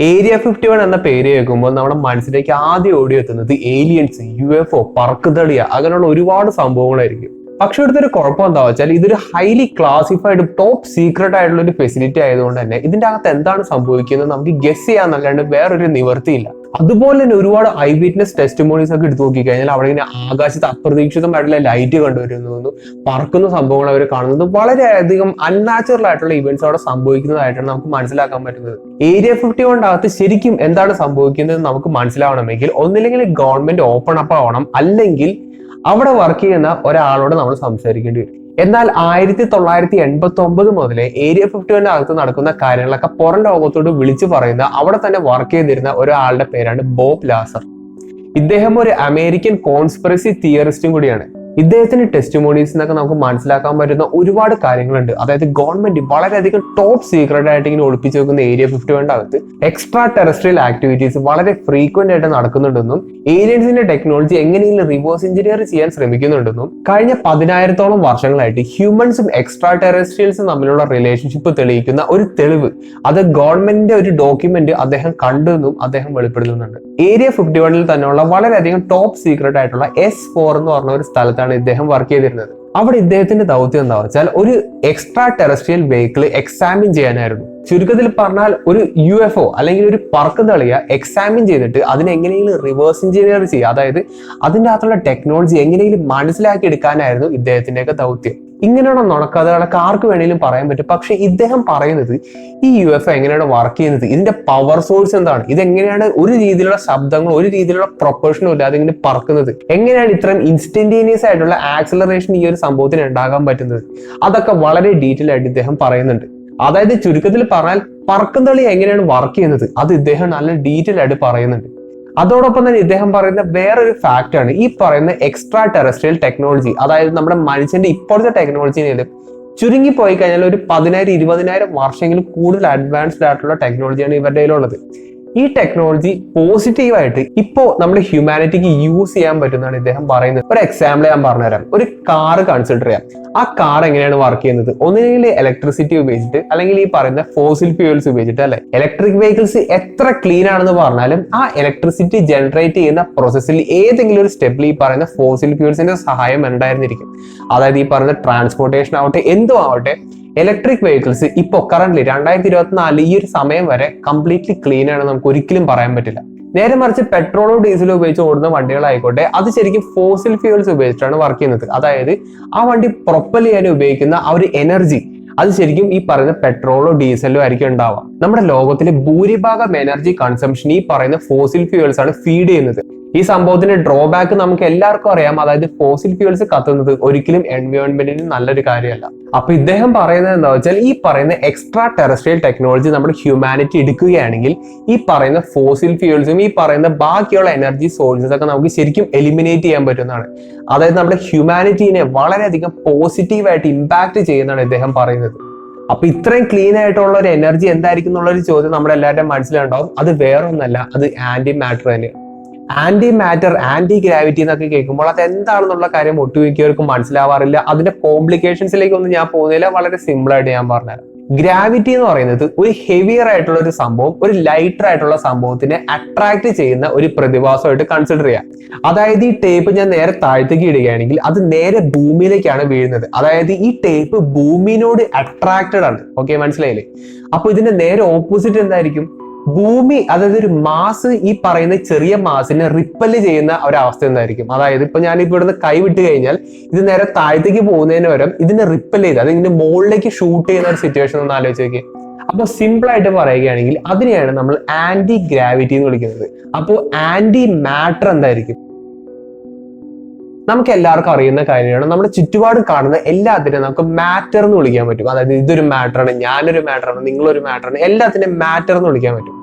Area 51 എന്ന പേര് കേൾക്കുമ്പോൾ നമ്മുടെ മനസ്സിലേക്ക് ആദ്യം ഓടിയെത്തുന്നത് ഏലിയൻസ്, UFO, പറക്കുതളിയ അങ്ങനെയുള്ള ഒരുപാട് സംഭവങ്ങളായിരിക്കും. പക്ഷെ ഇവിടുത്തെ കുഴപ്പം എന്താ വെച്ചാൽ ഇതൊരു ഹൈലി ക്ലാസിഫൈഡ് ടോപ്പ് സീക്രട്ട് ആയിട്ടുള്ള ഒരു ഫെസിലിറ്റി ആയതുകൊണ്ട് തന്നെ ഇതിന്റെ അകത്ത് എന്താണ് സംഭവിക്കുന്നത് നമുക്ക് ഗസ് ചെയ്യാന്നല്ലാണ്ട് വേറൊരു നിവർത്തിയില്ല. അതുപോലെ തന്നെ ഒരുപാട് ഐ വിറ്റ്നസ് ടെസ്റ്റിമോണീസ് ഒക്കെ എടുത്തു നോക്കി കഴിഞ്ഞാൽ അവിടെ ഇങ്ങനെ ആകാശത്ത് അപ്രതീക്ഷിതമായിട്ടുള്ള ലൈറ്റ് കണ്ടുവരുന്നു, പറക്കുന്ന സംഭവങ്ങൾ അവർ കാണുന്നത്, വളരെയധികം അൺനാച്ചുറൽ ആയിട്ടുള്ള ഇവന്റ്സ് അവിടെ സംഭവിക്കുന്നതായിട്ടാണ് നമുക്ക് മനസ്സിലാക്കാൻ പറ്റുന്നത്. ഏരിയ 51 അകത്ത് ശരിക്കും എന്താണ് സംഭവിക്കുന്നത് നമുക്ക് മനസ്സിലാവണമെങ്കിൽ ഒന്നില്ലെങ്കിൽ ഗവൺമെന്റ് ഓപ്പൺ അപ്പ് ആവണം, അല്ലെങ്കിൽ അവിടെ വർക്ക് ചെയ്യുന്ന ഒരാളോട് നമ്മൾ സംസാരിക്കേണ്ടി വരും. എന്നാൽ 1989 മുതലേ ഏരിയ 51 അകത്ത് നടക്കുന്ന കാര്യങ്ങളൊക്കെ പുറം ലോകത്തോട് വിളിച്ചു പറയുന്ന അവിടെ തന്നെ വർക്ക് ചെയ്തിരുന്ന ഒരാളുടെ പേരാണ് ബോബ് ലാസർ. ഇദ്ദേഹം ഒരു അമേരിക്കൻ കോൺസ്പിറസി തിയറിസ്റ്റും കൂടിയാണ്. ഇദ്ദേഹത്തിന്റെ ടെസ്റ്റിമോണീസ് എന്നൊക്കെ നമുക്ക് മനസ്സിലാക്കാൻ പറ്റുന്ന ഒരുപാട് കാര്യങ്ങളുണ്ട്. അതായത് ഗവൺമെന്റ് വളരെയധികം ടോപ്പ് സീക്രട്ട് ആയിട്ട് ഇങ്ങനെ ഒളിപ്പിച്ചു വെക്കുന്ന ഏരിയ 51 അകത്ത് എക്സ്ട്രാ ടെറസ്ട്രിയൽ ആക്ടിവിറ്റീസ് വളരെ ഫ്രീക്വന്റ് ആയിട്ട് നടക്കുന്നുണ്ടെന്നും ഏലിയൻസിന്റെ ടെക്നോളജി എങ്ങനെയെങ്കിലും റിവേഴ്സ് എഞ്ചിനീയർ ചെയ്യാൻ ശ്രമിക്കുന്നുണ്ടെന്നും കഴിഞ്ഞ 10,000-ഓളം വർഷങ്ങളായിട്ട് ഹ്യൂമൻസും എക്സ്ട്രാ ടെറസ്ട്രിയൽസും തമ്മിലുള്ള റിലേഷൻഷിപ്പ് തെളിയിക്കുന്ന ഒരു തെളിവ്, അത് ഗവൺമെന്റിന്റെ ഒരു ഡോക്യുമെന്റ് അദ്ദേഹം കണ്ടെന്നും അദ്ദേഹം വെളിപ്പെടുത്തുന്നുണ്ട്. ഏരിയ 51 തന്നെയുള്ള വളരെയധികം ടോപ്പ് സീക്രട്ട് ആയിട്ടുള്ള S4 എന്ന് പറഞ്ഞ ഒരു സ്ഥലത്താണ് ഇദ്ദേഹം വർക്ക് ചെയ്തിരുന്നത്. അവിടെ ഇദ്ദേഹത്തിന്റെ ദൗത്യം എന്താ വെച്ചാൽ ഒരു എക്സ്ട്രാ ടെറസ്ട്രിയൽ വെഹിക്കിൾ എക്സാമിൻ ചെയ്യാനായിരുന്നു. ചുരുക്കത്തിൽ പറഞ്ഞാൽ ഒരു UFO അല്ലെങ്കിൽ ഒരു പറക്കുതളിയ എക്സാമിൻ ചെയ്തിട്ട് അതിനെ എങ്ങനെയെങ്കിലും റിവേഴ്സ് എഞ്ചിനീയർ ചെയ്യുക, അതായത് അതിൻ്റെ അകത്തുള്ള ടെക്നോളജി എങ്ങനെയെങ്കിലും മനസ്സിലാക്കി എടുക്കാനായിരുന്നു ഇദ്ദേഹത്തിന്റെയൊക്കെ ദൗത്യം. ഇങ്ങനെയുള്ള നുണക്കഥകളൊക്കെ ആർക്ക് വേണമെങ്കിലും പറയാൻ പറ്റും. പക്ഷെ ഇദ്ദേഹം പറയുന്നത് ഈ UFO എങ്ങനെയാണ് വർക്ക് ചെയ്യുന്നത്, ഇതിന്റെ പവർ സോഴ്സ് എന്താണ്, ഇതെങ്ങനെയാണ് ഒരു രീതിയിലുള്ള ശബ്ദങ്ങൾ ഒരു രീതിയിലുള്ള പ്രൊപ്പോർഷനും ഇല്ലാതെ ഇങ്ങനെ പറക്കുന്നത്, എങ്ങനെയാണ് ഇത്രയും ഇൻസ്റ്റന്റേനിയസ് ആയിട്ടുള്ള ആക്സിലറേഷൻ ഈ ഒരു സംഭവത്തിന് ഉണ്ടാകാൻ പറ്റുന്നത്, അതൊക്കെ വളരെ ഡീറ്റെയിൽ ആയിട്ട് ഇദ്ദേഹം പറയുന്നുണ്ട്. അതായത് ചുരുക്കത്തിൽ പറഞ്ഞാൽ പറക്കുംതളി എങ്ങനെയാണ് വർക്ക് ചെയ്യുന്നത് അത് ഇദ്ദേഹം നല്ല ഡീറ്റെയിൽ ആയിട്ട് പറയുന്നുണ്ട്. അതോടൊപ്പം തന്നെ ഇദ്ദേഹം പറയുന്ന വേറൊരു ഫാക്ട് ആണ് ഈ പറയുന്ന എക്സ്ട്രാ ടെറസ്ട്രിയൽ ടെക്നോളജി. അതായത് നമ്മുടെ മനുഷ്യന്റെ ഇപ്പോഴത്തെ ടെക്നോളജിയിൽ ചുരുങ്ങി പോയി കഴിഞ്ഞാൽ ഒരു 10,000-20,000 വർഷമെങ്കിലും കൂടുതൽ അഡ്വാൻസ്ഡ് ആയിട്ടുള്ള ടെക്നോളജിയാണ് ഇവരുടെ കയ്യിലുള്ളത്. ഈ ടെക്നോളജി പോസിറ്റീവായിട്ട് ഇപ്പോ നമ്മുടെ ഹ്യൂമാനിറ്റിക്ക് യൂസ് ചെയ്യാൻ പറ്റുന്നതാണ് ഇദ്ദേഹം പറയുന്നത്. ഒരു എക്സാമ്പിൾ ഞാൻ പറഞ്ഞുതരാം. ഒരു കാർ കൺസിഡർ ചെയ്യാം. ആ കാർ എങ്ങനെയാണ് വർക്ക് ചെയ്യുന്നത്? ഒന്നുകിൽ ഇലക്ട്രിസിറ്റി ഉപയോഗിച്ചിട്ട്, അല്ലെങ്കിൽ ഈ പറയുന്ന ഫോസിൽ ഫ്യൂവൽസ് ഉപയോഗിച്ചിട്ട്, അല്ലെ? ഇലക്ട്രിക് വെഹിക്കിൾസ് എത്ര ക്ലീൻ ആണെന്ന് പറഞ്ഞാലും ആ ഇലക്ട്രിസിറ്റി ജനറേറ്റ് ചെയ്യുന്ന പ്രോസസ്സിൽ ഏതെങ്കിലും ഒരു സ്റ്റെപ്പിൽ ഈ പറയുന്ന ഫോസിൽ ഫ്യൂവൽസിന്റെ സഹായം ഉണ്ടായിരുന്നിരിക്കും. അതായത് ഈ പറയുന്ന ട്രാൻസ്പോർട്ടേഷൻ ആവട്ടെ എന്തും ആവട്ടെ, ഇലക്ട്രിക് വെഹിക്കിൾസ് ഇപ്പോൾ കറന്റ് 2024 ഈ ഒരു സമയം വരെ കംപ്ലീറ്റ്ലി ക്ലീൻ ആണ് നമുക്ക് ഒരിക്കലും പറയാൻ പറ്റില്ല. നേരെ മറിച്ച് പെട്രോളോ ഡീസലോ ഉപയോഗിച്ച് ഓടുന്ന വണ്ടികളായിക്കോട്ടെ, അത് ശരിക്കും ഫോസിൽ ഫ്യൂവൽസ് ഉപയോഗിച്ചിട്ടാണ് വർക്ക് ചെയ്യുന്നത്. അതായത് ആ വണ്ടി പ്രൊപ്പൽ ചെയ്യാൻ ഉപയോഗിക്കുന്ന ആ ഒരു എനർജി അത് ശരിക്കും ഈ പറയുന്ന പെട്രോളോ ഡീസലോ ആയിരിക്കും ഉണ്ടാവുക. നമ്മുടെ ലോകത്തിലെ ഭൂരിഭാഗം എനർജി കൺസംഷൻ ഈ പറയുന്ന ഫോസിൽ ഫ്യൂവൽസ് ആണ് ഫീഡ് ചെയ്യുന്നത്. ഈ സംഭവത്തിന്റെ ഡ്രോബാക്ക് നമുക്ക് എല്ലാവർക്കും അറിയാം. അതായത് ഫോസിൽ ഫ്യൂവൽസ് കത്തുന്നത് ഒരിക്കലും എൻവയോൺമെന്റിന് നല്ലൊരു കാര്യമല്ല. അപ്പൊ ഇദ്ദേഹം പറയുന്നത് എന്താ വെച്ചാൽ ഈ പറയുന്ന എക്സ്ട്രാ ടെറസ്ട്രിയൽ ടെക്നോളജി നമ്മുടെ ഹ്യൂമാനിറ്റി എടുക്കുകയാണെങ്കിൽ ഈ പറയുന്ന ഫോസിൽ ഫ്യൂവൽസും ഈ പറയുന്ന ബാക്കിയുള്ള എനർജി സോഴ്സസ് ഒക്കെ നമുക്ക് ശരിക്കും എലിമിനേറ്റ് ചെയ്യാൻ പറ്റുന്നതാണ്. അതായത് നമ്മുടെ ഹ്യൂമാനിറ്റീനെ വളരെയധികം പോസിറ്റീവായിട്ട് ഇമ്പാക്ട് ചെയ്യുന്നതാണ് ഇദ്ദേഹം പറയുന്നത്. അപ്പൊ ഇത്രയും ക്ലീൻ ആയിട്ടുള്ള ഒരു എനർജി എന്തായിരിക്കും എന്നുള്ളൊരു ചോദ്യം നമ്മുടെ എല്ലാവരുടെയും മനസ്സിലുണ്ടാവും. അത് വേറൊന്നല്ല, അത് ആന്റി മാറ്റർ തന്നെയാണ്. ആന്റി മാറ്റർ, ആന്റി ഗ്രാവിറ്റി എന്നൊക്കെ കേൾക്കുമ്പോൾ അത് എന്താണെന്നുള്ള കാര്യം ഒട്ടുമിക്കവർക്കും മനസ്സിലാവാറില്ല. അതിന്റെ കോംപ്ലിക്കേഷൻസിലേക്കൊന്നും ഞാൻ പോകുന്നില്ല. വളരെ സിമ്പിൾ ആയിട്ട് ഞാൻ പറഞ്ഞുതരാം. ഗ്രാവിറ്റി എന്ന് പറയുന്നത് ഒരു ഹെവിയർ ആയിട്ടുള്ള ഒരു സംഭവം ഒരു ലൈറ്റർ ആയിട്ടുള്ള സംഭവത്തിനെ അട്രാക്ട് ചെയ്യുന്ന ഒരു പ്രതിഭാസമായിട്ട് കൺസിഡർ ചെയ്യാം. അതായത് ഈ ടേപ്പ് ഞാൻ നേരെ താഴത്തേക്ക് ഇടുകയാണെങ്കിൽ അത് നേരെ ഭൂമിയിലേക്കാണ് വീഴുന്നത്. അതായത് ഈ ടേപ്പ് ഭൂമിയോട് അട്രാക്റ്റഡ് ആണ്. ഓക്കെ, മനസ്സിലായില്ലേ? അപ്പൊ ഇതിന്റെ നേരെ ഓപ്പോസിറ്റ് എന്തായിരിക്കും? ഭൂമി, അതായത് ഒരു മാസ് ഈ പറയുന്ന ചെറിയ മാസിനെ റിപ്പല് ചെയ്യുന്ന ഒരവസ്ഥ എന്തായിരിക്കും? അതായത് ഇപ്പൊ ഞാനിപ്പോ ഇവിടുന്ന് കൈ വിട്ട് കഴിഞ്ഞാൽ ഇത് നേരെ താഴത്തേക്ക് പോകുന്നതിന് പകരം ഇതിനെ റിപ്പൽ ചെയ്ത് അത് ഇങ്ങനെ മുകളിലേക്ക് ഷൂട്ട് ചെയ്യുന്ന ഒരു സിറ്റുവേഷൻ ഒന്ന് ആലോചിച്ച് നോക്കിയേ. അപ്പൊ സിമ്പിൾ ആയിട്ട് പറയുകയാണെങ്കിൽ അതിനെയാണ് നമ്മൾ ആന്റി ഗ്രാവിറ്റി എന്ന് വിളിക്കുന്നത്. അപ്പോൾ ആന്റി മാറ്റർ എന്തായിരിക്കും? നമുക്ക് എല്ലാവർക്കും അറിയുന്ന കാര്യമാണ്. നമ്മുടെ ചുറ്റുപാടും കാണുന്ന എല്ലാത്തിനും നമുക്ക് മാറ്റർ എന്ന് വിളിക്കാൻ പറ്റും. അതായത് ഇതൊരു മാറ്ററാണ്, ഞാനൊരു മാറ്ററാണ്, നിങ്ങളൊരു മാറ്ററാണ്, എല്ലാത്തിനും മാറ്റർ എന്ന് വിളിക്കാൻ പറ്റും.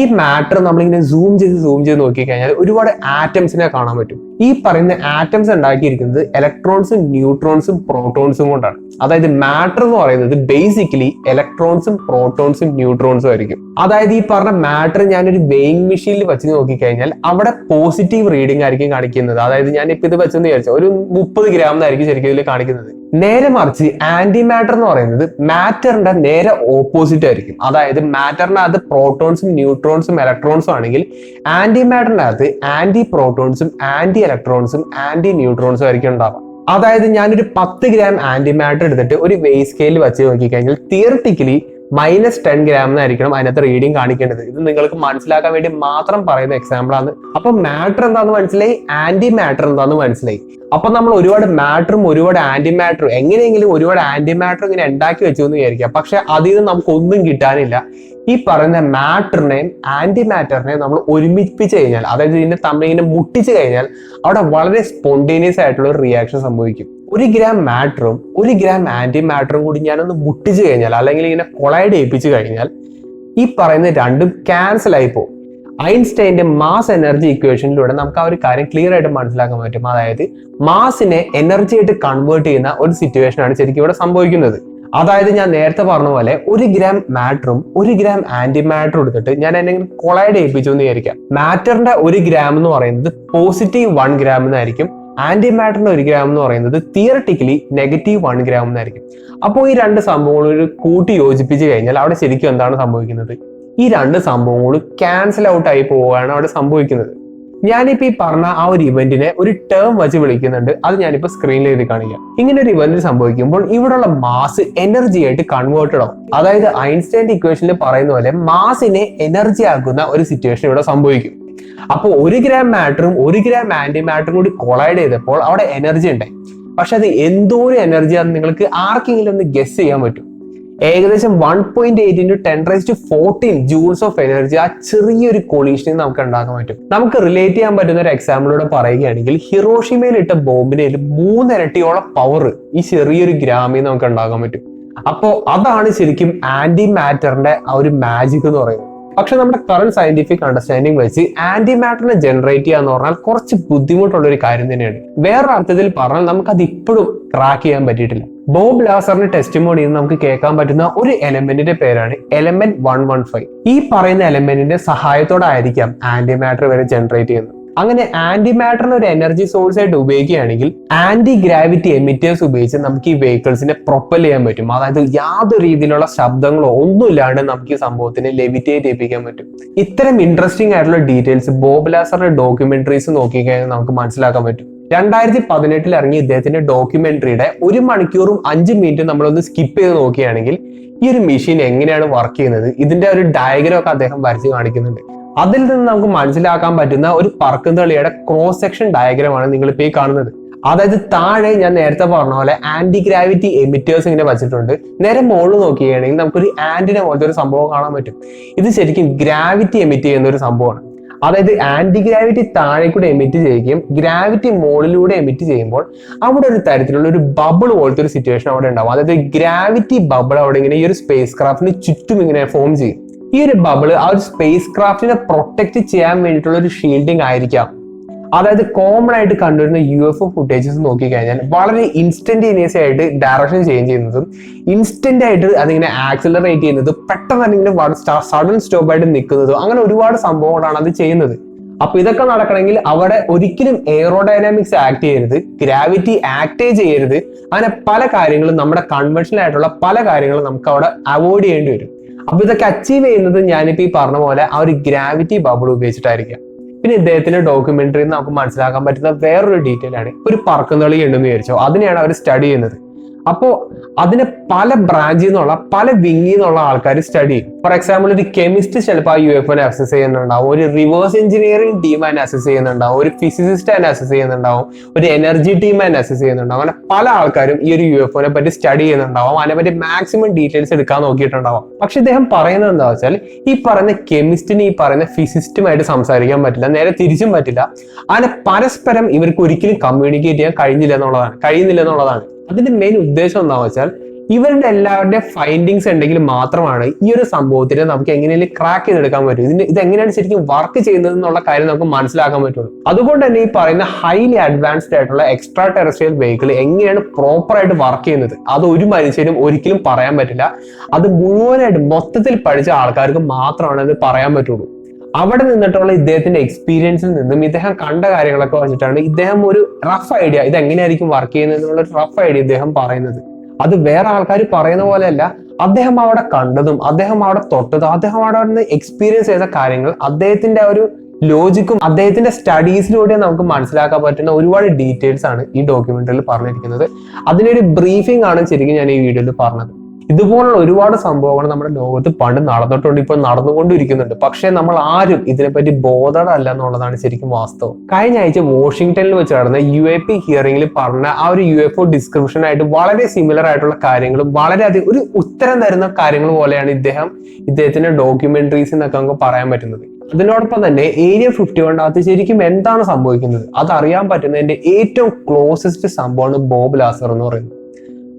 ഈ മാറ്റർ നമ്മളിങ്ങനെ സൂം ചെയ്ത് നോക്കി കഴിഞ്ഞാൽ ഒരുപാട് ആറ്റംസിനെ കാണാൻ പറ്റും. ഈ പറയുന്ന ആറ്റംസ് ഉണ്ടാക്കിയിരിക്കുന്നത് ഇലക്ട്രോൺസും ന്യൂട്രോൺസും പ്രോട്ടോൺസും കൊണ്ടാണ്. അതായത് മാറ്റർ എന്ന് പറയുന്നത് ബേസിക്കലി ഇലക്ട്രോൺസും പ്രോട്ടോൺസും ന്യൂട്രോൺസും ആയിരിക്കും. അതായത് ഈ പറഞ്ഞ മാറ്റർ ഞാനൊരു വെയിങ് മെഷീനിൽ വെച്ച് നോക്കിക്കഴിഞ്ഞാൽ അവിടെ പോസിറ്റീവ് റീഡിംഗ് ആയിരിക്കും കാണിക്കുന്നത്. അതായത് ഞാൻ ഇപ്പൊ ഇത് വെച്ചെന്ന് വിചാരിച്ചാൽ ഒരു 30 ഗ്രാം എന്നായിരിക്കും ശരിക്കും ഇതിൽ കാണിക്കുന്നത്. നേരെ മറിച്ച് ആന്റി മാറ്റർ എന്ന് പറയുന്നത് മാറ്ററിന്റെ നേരെ ഓപ്പോസിറ്റ് ആയിരിക്കും. അതായത് മാറ്ററിന്റെ അകത്ത് പ്രോട്ടോൺസും ന്യൂട്രോൺസും ഇലക്ട്രോൺസും ആണെങ്കിൽ ആന്റി മാറ്ററിന്റെ അകത്ത് ആന്റി പ്രോട്ടോൺസും ആന്റി ഇലക്ട്രോൺസും ആന്റി ന്യൂട്രോൺസും ആയിരിക്കും ഉണ്ടാവുക. അതായത് ഞാനൊരു 10 ഗ്രാം ആന്റി മാറ്റർ എടുത്തിട്ട് ഒരു വെയിറ്റ് സ്കെയിൽ വെച്ച് നോക്കിക്കഴിഞ്ഞാൽ തിയററ്റിക്കലി -10 ഗ്രാം എന്നായിരിക്കണം അതിനകത്ത് റീഡിങ് കാണിക്കേണ്ടത്. ഇത് നിങ്ങൾക്ക് മനസ്സിലാക്കാൻ വേണ്ടി മാത്രം പറയുന്ന എക്സാമ്പിൾ ആണ്. അപ്പൊ മാറ്റർ എന്താന്ന് മനസ്സിലായി, ആന്റി മാറ്റർ എന്താന്ന് മനസ്സിലായി. അപ്പൊ നമ്മൾ ഒരുപാട് മാറ്ററും ഒരുപാട് ആന്റി മാറ്ററും എങ്ങനെയെങ്കിലും ഒരുപാട് ആന്റി മാറ്റർ ഇങ്ങനെ ഉണ്ടാക്കി വെച്ചു എന്ന് വിചാരിക്കാം. പക്ഷെ അതിൽ നിന്ന് നമുക്ക് ഒന്നും കിട്ടാനില്ല. ഈ പറയുന്ന മാറ്ററിനെയും ആന്റി മാറ്ററിനെയും നമ്മൾ ഒരുമിപ്പിച്ച് കഴിഞ്ഞാൽ, അതായത് ഇതിനെ തമ്മിൽ ഇങ്ങനെ മുട്ടിച്ചു കഴിഞ്ഞാൽ അവിടെ വളരെ സ്പോണ്ടേനിയസ് ആയിട്ടുള്ള ഒരു റിയാക്ഷൻ സംഭവിക്കും. 1 ഗ്രാം മാറ്ററും 1 ഗ്രാം ആന്റി മാറ്ററും കൂടി ഞാനൊന്ന് മുട്ടിച്ചു കഴിഞ്ഞാൽ അല്ലെങ്കിൽ ഇങ്ങനെ കൊളൈഡ് ചെയ്യിപ്പിച്ചു കഴിഞ്ഞാൽ ഈ പറയുന്ന രണ്ടും ക്യാൻസൽ ആയി പോകും. ഐൻസ്റ്റൈന്റെ മാസ് എനർജി ഇക്വേഷനിലൂടെ നമുക്ക് ആ ഒരു കാര്യം ക്ലിയർ ആയിട്ട് മനസ്സിലാക്കാൻ പറ്റും. അതായത് മാസിനെ എനർജി ആയിട്ട് കൺവേർട്ട് ചെയ്യുന്ന ഒരു സിറ്റുവേഷൻ ആണ് ശരിക്കും ഇവിടെ സംഭവിക്കുന്നത്. അതായത് ഞാൻ നേരത്തെ പറഞ്ഞ പോലെ 1 ഗ്രാം മാറ്ററും 1 ഗ്രാം ആന്റി മാറ്ററും എടുത്തിട്ട് ഞാൻ എന്തെങ്കിലും കൊളൈഡ് ചെയ്യിപ്പിച്ചു എന്ന് വിചാരിക്കാം. മാറ്ററിന്റെ 1 ഗ്രാം എന്ന് പറയുന്നത് +1 ഗ്രാം എന്നായിരിക്കും. ആന്റി മാറ്ററിന്റെ 1 ഗ്രാം എന്ന് പറയുന്നത് തിയററ്റിക്കലി -1 ഗ്രാം എന്നായിരിക്കും. അപ്പോൾ ഈ രണ്ട് സംഭവങ്ങൾ കൂട്ടി യോജിപ്പിച്ച് കഴിഞ്ഞാൽ അവിടെ ശരിക്കും എന്താണ് സംഭവിക്കുന്നത്? ഈ രണ്ട് സംഭവങ്ങളും ക്യാൻസൽ ഔട്ട് ആയി പോവുകയാണ് അവിടെ സംഭവിക്കുന്നത്. ഞാനിപ്പോ ഈ പറഞ്ഞ ആ ഒരു ഇവന്റിനെ ഒരു ടേം വെച്ച് വിളിക്കുന്നുണ്ട്. അത് ഞാനിപ്പോ സ്ക്രീനിൽ എഴുതി കാണിക്കാം. ഇങ്ങനെ ഒരു ഇവന്റ് സംഭവിക്കുമ്പോൾ ഇവിടെയുള്ള മാസ് എനർജി ആയിട്ട് കൺവേർട്ടഡ് ആവും. അതായത് ഐൻസ്റ്റൈന്റെ ഇക്വേഷനിൽ പറയുന്ന പോലെ മാസിനെ എനർജി ആക്കുന്ന ഒരു സിറ്റുവേഷൻ ഇവിടെ സംഭവിക്കും. അപ്പൊ 1 ഗ്രാം മാറ്ററും 1 ഗ്രാം ആന്റി മാറ്ററും കൂടി കൊളൈഡ് ചെയ്തപ്പോൾ അവിടെ എനർജി ഉണ്ടായി. പക്ഷെ അത് എന്തോരം എനർജിയാണെന്ന് നിങ്ങൾക്ക് ആർക്കെങ്കിലും ഒന്ന് ഗസ് ചെയ്യാൻ പറ്റും? ഏകദേശം 1.8 × 10⁻14 ജൂൾസ് ഓഫ് എനർജി ആ ചെറിയൊരു കൊളീഷനിൽ നമുക്ക് ഉണ്ടാക്കാൻ പറ്റും. നമുക്ക് റിലേറ്റ് ചെയ്യാൻ പറ്റുന്ന ഒരു എക്സാമ്പിളോടെ പറയുകയാണെങ്കിൽ ഹിറോഷിമയിൽ ഇട്ട ബോംബിനെ 3 ഇരട്ടിയോളം പവർ ഈ ചെറിയൊരു ഗ്രാമിൽ നമുക്ക് ഉണ്ടാക്കാൻ പറ്റും. അപ്പോൾ അതാണ് ശരിക്കും ആന്റി മാറ്ററിന്റെ ആ ഒരു മാജിക് എന്ന് പറയുന്നത്. പക്ഷെ നമ്മുടെ കറന്റ് സയന്റിഫിക് അണ്ടർസ്റ്റാൻഡിംഗ് വെച്ച് ആന്റി മാറ്ററിനെ ജനറേറ്റ് ചെയ്യാന്ന് പറഞ്ഞാൽ കുറച്ച് ബുദ്ധിമുട്ടുള്ള ഒരു കാര്യം തന്നെയാണ്. വേറൊരു അർത്ഥത്തിൽ പറഞ്ഞാൽ നമുക്ക് അത് ഇപ്പോഴും ട്രാക്ക് ചെയ്യാൻ പറ്റിയിട്ടില്ല. ബോബ് ലാസറിന്റെ ടെസ്റ്റിമോണിയിൽ നിന്ന് നമുക്ക് കേൾക്കാൻ പറ്റുന്ന ഒരു എലമെന്റിന്റെ പേരാണ് എലമെന്റ് 115. ഈ പറയുന്ന എലമെന്റിന്റെ സഹായത്തോടെ ആയിരിക്കാം ആന്റി മാറ്റർ വരെ ജനറേറ്റ് ചെയ്യുന്നത്. അങ്ങനെ ആന്റി മാറ്ററിന് ഒരു എനർജി സോഴ്സ് ആയിട്ട് ഉപയോഗിക്കുകയാണെങ്കിൽ ആന്റി ഗ്രാവിറ്റി എമിറ്റേഴ്സ് ഉപയോഗിച്ച് നമുക്ക് ഈ വെഹിക്കിൾസിനെ പ്രൊപ്പൽ ചെയ്യാൻ പറ്റും. അതായത് യാതൊരു രീതിയിലുള്ള ശബ്ദങ്ങളോ ഒന്നുമില്ലാണ്ട് നമുക്ക് ഈ സംഭവത്തിനെ ലെവിറ്റേറ്റ് ചെയ്യിപ്പിക്കാൻ പറ്റും. ഇത്തരം ഇൻട്രസ്റ്റിംഗ് ആയിട്ടുള്ള ഡീറ്റെയിൽസ് ബോബ് ലാസറിന്റെ ഡോക്യുമെന്ററീസ് നോക്കിക്കഴിഞ്ഞാൽ നമുക്ക് മനസ്സിലാക്കാൻ പറ്റും. 2018 ഇറങ്ങിയ ഇദ്ദേഹത്തിന്റെ ഡോക്യുമെന്ററിയുടെ 1 മണിക്കൂറും 5 മിനിറ്റും നമ്മളൊന്ന് സ്കിപ്പ് ചെയ്ത് നോക്കുകയാണെങ്കിൽ ഈ ഒരു മെഷീൻ എങ്ങനെയാണ് വർക്ക് ചെയ്യുന്നത് ഇതിന്റെ ഒരു ഡയഗ്രം ഒക്കെ അദ്ദേഹം വരച്ച് കാണിക്കുന്നുണ്ട്. അതിൽ നിന്ന് നമുക്ക് മനസ്സിലാക്കാൻ പറ്റുന്ന ഒരു പറക്കുംതളിയുടെ ക്രോസ് സെക്ഷൻ ഡയഗ്രമാണ് നിങ്ങളിപ്പോ ഈ കാണുന്നത്. അതായത് താഴെ ഞാൻ നേരത്തെ പറഞ്ഞ പോലെ ആന്റി ഗ്രാവിറ്റി എമിറ്റേഴ്സ് ഇങ്ങനെ വെച്ചിട്ടുണ്ട്. നേരെ മുകളിൽ നോക്കുകയാണെങ്കിൽ നമുക്കൊരു ആന്റിനെ പോലത്തെ ഒരു സംഭവം കാണാൻ പറ്റും. ഇത് ശരിക്കും ഗ്രാവിറ്റി എമിറ്റ് ചെയ്യുന്ന ഒരു സംഭവമാണ്. അതായത് ആന്റി ഗ്രാവിറ്റി താഴെ കൂടെ എമിറ്റ് ചെയ്യുകയും ഗ്രാവിറ്റി മുകളിലൂടെ എമിറ്റ് ചെയ്യുമ്പോൾ അവിടെ ഒരു തരത്തിലുള്ള ഒരു ബബിൾ പോലത്തെ ഒരു സിറ്റുവേഷൻ അവിടെ ഉണ്ടാവും. അതായത് ഗ്രാവിറ്റി ബബിൾ അവിടെ ഇങ്ങനെ ഈ ഒരു സ്പേസ് ക്രാഫ്റ്റിന് ചുറ്റും ഇങ്ങനെ ഫോം ചെയ്യും. ഈ ഒരു ബബിള് ആ ഒരു സ്പേസ് ക്രാഫ്റ്റിനെ പ്രൊട്ടക്ട് ചെയ്യാൻ വേണ്ടിയിട്ടുള്ള ഒരു ഷീൽഡിങ് ആയിരിക്കാം. അതായത് കോമൺ ആയിട്ട് കണ്ടുവരുന്ന UFO ഫുട്ടേജസ് നോക്കിക്കഴിഞ്ഞാൽ വളരെ ഇൻസ്റ്റന്റേനിയസ് ആയിട്ട് ഡയറക്ഷൻ ചേഞ്ച് ചെയ്യുന്നതും ഇൻസ്റ്റന്റ് ആയിട്ട് അതിങ്ങനെ ആക്സിലറേറ്റ് ചെയ്യുന്നതും പെട്ടെന്ന് തന്നെ ഇങ്ങനെ സഡൻ സ്റ്റോപ്പ് ആയിട്ട് നിൽക്കുന്നതും അങ്ങനെ ഒരുപാട് സംഭവങ്ങളാണ് അത് ചെയ്യുന്നത്. അപ്പൊ ഇതൊക്കെ നടക്കണമെങ്കിൽ അവിടെ ഒരിക്കലും എയറോഡൈനാമിക്സ് ആക്ട് ചെയ്യരുത്, ഗ്രാവിറ്റി ആക്ടേ ചെയ്യരുത്. അങ്ങനെ പല കാര്യങ്ങളും നമ്മുടെ കൺവെൻഷനൽ ആയിട്ടുള്ള പല കാര്യങ്ങളും നമുക്ക് അവിടെ അവോയ്ഡ് ചെയ്യേണ്ടി വരും. അപ്പൊ ഇതൊക്കെ അച്ചീവ് ചെയ്യുന്നത് ഞാനിപ്പോ ഈ പറഞ്ഞ പോലെ ആ ഒരു ഗ്രാവിറ്റി ബബിൾ ഉപയോഗിച്ചിട്ടായിരിക്കാം. പിന്നെ ഇദ്ദേഹത്തിന്റെ ഡോക്യുമെന്ററിയിൽ നമുക്ക് മനസ്സിലാക്കാൻ പറ്റുന്ന വേറൊരു ഡീറ്റെയിൽ ആണ്, ഒരു പറക്കുംതളി ഉണ്ടെന്ന് വിചാരിച്ചോ, അതിനെയാണ് അവർ സ്റ്റഡി ചെയ്യുന്നത്. അപ്പോ അതിനെ പല ബ്രാഞ്ചിൽ നിന്നുള്ള പല വിങ്ങിൽ നിന്നുള്ള ആൾക്കാർ സ്റ്റഡി ചെയ്യും. ഫോർ എക്സാമ്പിൾ ഒരു കെമിസ്റ്റ് ചിലപ്പോൾ ആ UFOനെ അസസ് ചെയ്യുന്നുണ്ടാവും, ഒരു റിവേഴ്സ് എഞ്ചിനീയറിംഗ് ടീം അതിനെ അസസ് ചെയ്യുന്നുണ്ടാവും, ഒരു ഫിസിസിസ്റ്റ് അതിനെ അസസ് ചെയ്യുന്നുണ്ടാവും, ഒരു എനർജി ടീം അതിനെ അസസ് ചെയ്യുന്നുണ്ടാവും. അങ്ങനെ പല ആൾക്കാരും ഈ ഒരു UFOനെ പറ്റി സ്റ്റഡി ചെയ്യുന്നുണ്ടാവും, അതിനെപ്പറ്റി മാക്സിമം ഡീറ്റെയിൽസ് എടുക്കാൻ നോക്കിയിട്ടുണ്ടാവും. പക്ഷെ ഇദ്ദേഹം പറയുന്നത് എന്താ വെച്ചാൽ ഈ പറയുന്ന കെമിസ്റ്റിന് ഈ പറയുന്ന ഫിസിസ്റ്റുമായിട്ട് സംസാരിക്കാൻ പറ്റില്ല, നേരെ തിരിച്ചും പറ്റില്ല. അങ്ങനെ പരസ്പരം ഇവർക്ക് ഒരിക്കലും കമ്മ്യൂണിക്കേറ്റ് ചെയ്യാൻ കഴിയുന്നില്ല എന്നുള്ളതാണ്. അതിന്റെ മെയിൻ ഉദ്ദേശം എന്താണെന്ന് വെച്ചാൽ ഇവരുടെ എല്ലാവരുടെയും ഫൈൻഡിങ്സ് ഉണ്ടെങ്കിൽ മാത്രമാണ് ഈ ഒരു സംഭവത്തിന് നമുക്ക് എങ്ങനെയും ക്രാക്ക് ചെയ്തെടുക്കാൻ പറ്റും. ഇത് എങ്ങനെയാണ് ശരിക്കും വർക്ക് ചെയ്യുന്നത് എന്നുള്ള കാര്യം നമുക്ക് മനസ്സിലാക്കാൻ പറ്റുള്ളൂ. അതുകൊണ്ട് തന്നെ ഈ പറയുന്ന ഹൈലി അഡ്വാൻസ്ഡ് ആയിട്ടുള്ള എക്സ്ട്രാ ടെറസ്ട്രിയൽ വെഹിക്കിൾ എങ്ങനെയാണ് പ്രോപ്പർ ആയിട്ട് വർക്ക് ചെയ്യുന്നത് അത് ഒരു മനുഷ്യനും ഒരിക്കലും പറയാൻ പറ്റില്ല. അത് മുഴുവനായിട്ട് മൊത്തത്തിൽ പഠിച്ച ആൾക്കാർക്ക് മാത്രമാണ് അത് പറയാൻ പറ്റുള്ളൂ. അവിടെ നിന്നിട്ടുള്ള ഇദ്ദേഹത്തിന്റെ എക്സ്പീരിയൻസിൽ നിന്നും ഇദ്ദേഹം കണ്ട കാര്യങ്ങളൊക്കെ വെച്ചിട്ടാണ് ഇദ്ദേഹം ഒരു റഫ് ഐഡിയ ഇത് എങ്ങനെയായിരിക്കും വർക്ക് ചെയ്യുന്നത് എന്നുള്ള ഒരു റഫ് ഐഡിയ ഇദ്ദേഹം പറയുന്നത്. അത് വേറെ ആൾക്കാർ പറയുന്ന പോലെയല്ല. അദ്ദേഹം അവിടെ കണ്ടതും അദ്ദേഹം അവിടെ തൊട്ടതും അദ്ദേഹം അവിടെ നിന്ന് എക്സ്പീരിയൻസ് ചെയ്ത കാര്യങ്ങൾ അദ്ദേഹത്തിന്റെ ഒരു ലോജിക്കും അദ്ദേഹത്തിന്റെ സ്റ്റഡീസിലൂടെ നമുക്ക് മനസ്സിലാക്കാൻ പറ്റുന്ന ഒരുപാട് ഡീറ്റെയിൽസ് ആണ് ഈ ഡോക്യുമെന്ററിയിൽ പറഞ്ഞിരിക്കുന്നത്. അതിനൊരു ബ്രീഫിംഗ് ആണ് ശരിക്കും ഞാൻ ഈ വീഡിയോയിൽ പറഞ്ഞത്. ഇതുപോലുള്ള ഒരുപാട് സംഭവങ്ങൾ നമ്മുടെ ലോകത്ത് പണ്ട് നടന്നിട്ടുണ്ട്, ഇപ്പോൾ നടന്നുകൊണ്ടിരിക്കുന്നുണ്ട്. പക്ഷെ നമ്മൾ ആരും ഇതിനെപ്പറ്റി ബോധവല്ല എന്നുള്ളതാണ് ശരിക്കും വാസ്തവം. കഴിഞ്ഞ ആഴ്ച വാഷിംഗ്ടണിൽ വെച്ച് നടന്ന UAP ഹിയറിംഗിൽ പറഞ്ഞ ആ ഒരു UFO ഡിസ്ക്രിപ്ഷൻ ആയിട്ട് വളരെ സിമിലർ ആയിട്ടുള്ള കാര്യങ്ങളും വളരെയധികം ഒരു ഉത്തരം തരുന്ന കാര്യങ്ങൾ പോലെയാണ് ഇദ്ദേഹത്തിന്റെ ഡോക്യുമെന്ററീസ് എന്നൊക്കെ നമുക്ക് പറയാൻ പറ്റുന്നത്. അതിനോടൊപ്പം തന്നെ ഏരിയ 51 ശരിക്കും എന്താണ് സംഭവിക്കുന്നത് അതറിയാൻ പറ്റുന്നതിന്റെ ഏറ്റവും ക്ലോസസ്റ്റ് സംഭവമാണ് ബോബ് ലാസർ എന്ന് പറയുന്നത്.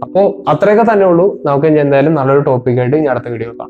അപ്പോൾ അത്രയൊക്കെ തന്നെ ഉള്ളൂ. നമുക്ക് എന്തായാലും നല്ലൊരു ടോപ്പിക്കായിട്ട് ഇനി അടുത്ത വീഡിയോ കാണാം.